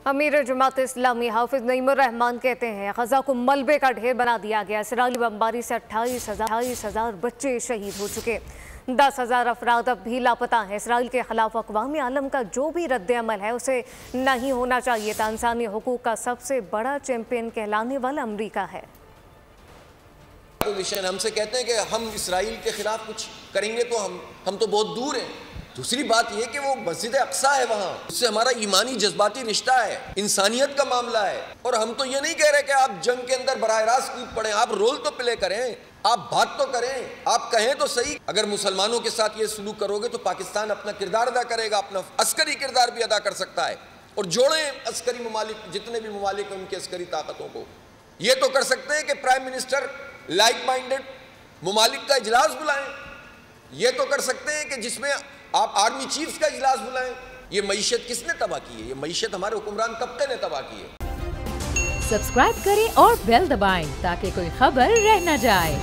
अमीर जमात इस्लामी हाफिज नईमुर रहमान कहते हैं ग़ज़ा को मलबे का ढेर बना दिया गया। इसराइली बमबारी से 28,000 बच्चे शहीद हो चुके, 10,000 अफराद अब भी लापता हैं। इसराइल के खिलाफ अक़वाम आलम का जो भी रद्द-ए-अमल है उसे नहीं होना चाहिए था। इंसानी हुकूक का सबसे बड़ा चैंपियन कहलाने वाला अमरीका है। हमसे कहते हैं कि हम इसराइल के खिलाफ कुछ करेंगे तो हम तो बहुत दूर हैं। दूसरी बात यह कि वो मस्जिद अक्सा है, वहाँ उससे हमारा ईमानी जज्बाती रिश्ता है, इंसानियत का मामला है। और हम तो ये नहीं कह रहे कि आप जंग के अंदर बराह रास्त कूद पड़े, आप रोल तो प्ले करें, आप बात तो करें, आप कहें तो सही। अगर मुसलमानों के साथ ये सलूक करोगे तो पाकिस्तान अपना किरदार अदा करेगा, अपना अस्करी किरदार भी अदा कर सकता है। और जोड़ें अस्करी ममालिक, जितने भी ममालिक हैं उनकी अस्करी ताकतों को। ये तो कर सकते हैं कि प्राइम मिनिस्टर लाइक माइंडेड ममालिक का इजलास बुलाएं। ये तो कर सकते हैं कि जिसमें आप आर्मी चीफ्स का इजलास बुलाएं। ये मईशत किसने तबाह की है? ये मईशत हमारे हुक्मरान तबके ने तबाह की है। सब्सक्राइब करें और बेल दबाएं ताकि कोई खबर रह न जाए।